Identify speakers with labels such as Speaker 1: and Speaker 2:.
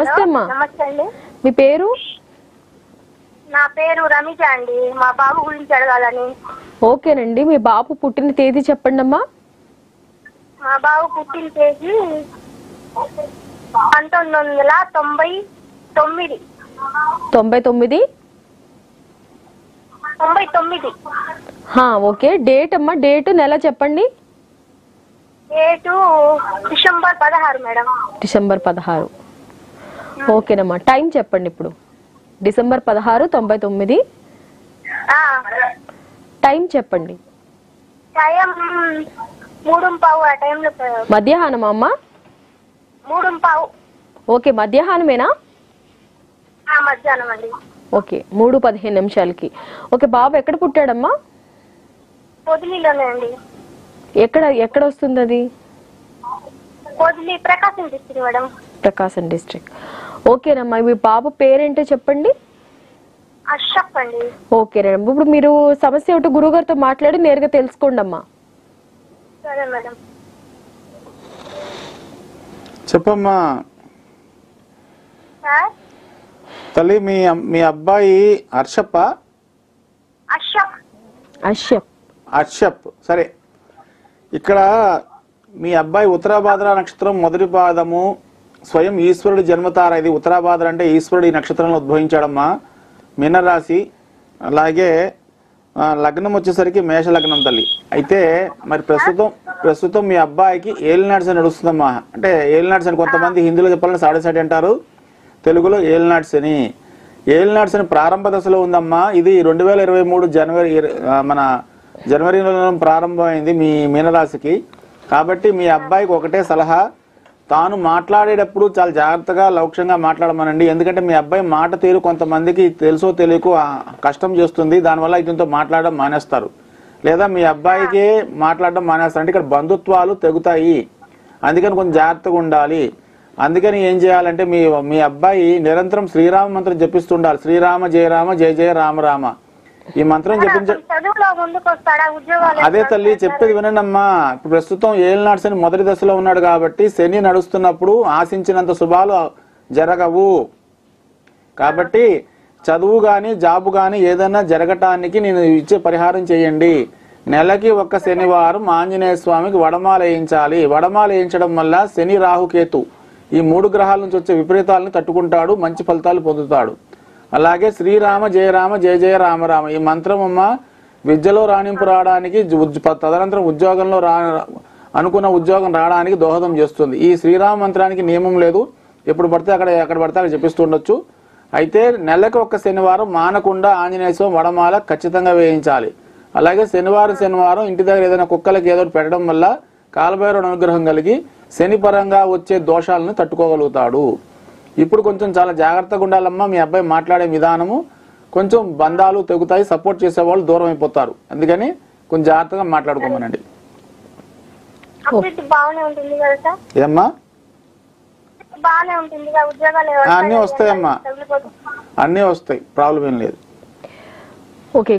Speaker 1: నమస్తే అమ్మా.
Speaker 2: నమస్తే అండి.
Speaker 1: మీ పేరు?
Speaker 2: నా పేరు రమిజ అండి. మా బాబు గురించి అడగాలని.
Speaker 1: ఓకేనండి. మీ బాబు పుట్టిన తేదీ చెప్పండి అమ్మా.
Speaker 2: మా బాబు పుట్టిన తేదీ 1999.
Speaker 1: 99.
Speaker 2: 99.
Speaker 1: ఓకే. డేట్ అమ్మా, డేట్ నెల చెప్పండి.
Speaker 2: Date December 16 madam.
Speaker 1: డిసెంబర్ 16. ఓకేనమ్మా. టైం చెప్పండి ఇప్పుడు. డిసెంబర్ 16, 99. టైం చెప్పండి.
Speaker 2: టైం 3:15 ఆ టైంలో.
Speaker 1: మధ్యాహ్నమా అమ్మా?
Speaker 2: 3:15.
Speaker 1: ఓకే, మధ్యాహ్నమేనా?
Speaker 2: మధ్యాహ్నం అండి.
Speaker 1: Okay, 3:15 okay. బాబు ఎక్కడ పుట్టాడమ్మా?
Speaker 2: పొదిలిలోనే అండి.
Speaker 1: ఎక్కడ ఎక్కడ వస్తుంది అది?
Speaker 2: పొదిలి ప్రకాశం డిస్ట్రిక్ట్ మేడం.
Speaker 1: ప్రకాశం డిస్ట్రిక్ట్. ఓకేనమ్మా. మీ బాబు పేరేంటో చెప్పండి.
Speaker 2: అష్రఫ్ అండి.
Speaker 1: ఓకేనమ్మా. ఇప్పుడు మీరు సమస్య ఒకటి గురుగారితో మాట్లాడి నేరుగా తెలుసుకోండి అమ్మా.
Speaker 2: సరే మేడం.
Speaker 3: చెప్పమ్మా
Speaker 2: సార్,
Speaker 3: తల్లి. మీ అబ్బాయి హర్షప్ప?
Speaker 2: అష్రఫ్.
Speaker 1: అష్యప్.
Speaker 3: సరే. ఇక్కడ మీ అబ్బాయి ఉత్తరాభాద్ర నక్షత్రం మొదటి పాదము, స్వయం ఈశ్వరుడి జన్మతార. ఇది ఉత్తరాభాద్ర అంటే ఈశ్వరుడు ఈ నక్షత్రంలో ఉద్భవించాడమ్మా. మీనరాశి. అలాగే లగ్నం వచ్చేసరికి మేష లగ్నం తల్లి. అయితే మరి ప్రస్తుతం మీ అబ్బాయికి ఏలినాడ్స్ అని నడుస్తుందమ్మా. అంటే ఏలినాడ్స్ అని కొంతమంది హిందీలో చెప్పాలని సాడేసాటి అంటారు, తెలుగులో ఏలినాడ్స్ అని. ఏలినాడ్స్ అని ప్రారంభ దశలో ఉందమ్మా. ఇది 2023 జనవరిలో ప్రారంభమైంది మీ మీనరాశికి. కాబట్టి మీ అబ్బాయికి ఒకటే సలహా, తాను మాట్లాడేటప్పుడు చాలా జాగ్రత్తగా లౌక్యంగా మాట్లాడమనండి. ఎందుకంటే మీ అబ్బాయి మాట తీరు కొంతమందికి తెలుసో తెలియకో కష్టం చేస్తుంది. దానివల్ల ఇతనితో మాట్లాడడం మానేస్తారు, లేదా మీ అబ్బాయికి మాట్లాడడం మానేస్తారు. అంటే ఇక్కడ బంధుత్వాలు తెగుతాయి. అందుకని కొంచెం జాగ్రత్తగా ఉండాలి. అందుకని ఏం చేయాలంటే మీ అబ్బాయి నిరంతరం శ్రీరామ మంత్రం జపిస్తుండాలి. శ్రీరామ జయ రామ జయ జయ రామ రామ ఈ మంత్రం అదే తల్లి చెప్పేది వినండమ్మా. ఇప్పుడు ప్రస్తుతం ఏలినాడ్స్ అని మొదటి దశలో ఉన్నాడు కాబట్టి శని నడుస్తున్నప్పుడు ఆశించినంత శుభాలు జరగవు. కాబట్టి చదువు గాని జాబు గాని ఏదైనా జరగటానికి నేను ఇచ్చే పరిహారం చేయండి. నెలకి ఒక్క శనివారం ఆంజనేయ స్వామికి వడమాల వేయించాలి. వడమాల వేయించడం వల్ల శని రాహుకేతు ఈ 3 గ్రహాల నుంచి వచ్చే విపరీతాలను తట్టుకుంటాడు, మంచి ఫలితాలు పొందుతాడు. అలాగే శ్రీరామ జయ రామ జయ జయ రామ రామ ఈ మంత్రం అమ్మ విద్యలో రాణింపు రావడానికి, తదనంతరం ఉద్యోగంలో అనుకున్న ఉద్యోగం రావడానికి దోహదం చేస్తుంది. ఈ శ్రీరామ మంత్రానికి నియమం లేదు, ఎప్పుడు పడితే ఎక్కడ పడితే అక్కడ జపిస్తుండొచ్చు. అయితే నెలకు ఒక్క శనివారం మానకుండా ఆంజనేయ స్వామి వడమాల ఖచ్చితంగా వేయించాలి. అలాగే శనివారం ఇంటి దగ్గర ఏదైనా కుక్కలకి ఏదో పెట్టడం వల్ల కాలభైరవుడి అనుగ్రహం కలిగి శని పరంగా వచ్చే దోషాలను తట్టుకోగలుగుతాడు. ఇప్పుడు కొంచెం చాలా జాగ్రత్తగా ఉండాలమ్మా. మీ అబ్బాయి మాట్లాడే విధానము కొంచెం బంధాలు తెగుతాయి, సపోర్ట్ చేసేవాళ్ళు దూరం అయిపోతారు. అందుకని కొంచెం జాగ్రత్తగా మాట్లాడుకోమనండి. ఏమ్మా? అన్నీ వస్తాయమ్మా, అన్నీ వస్తాయి, ప్రాబ్లం ఏం లేదు.
Speaker 1: ఓకే.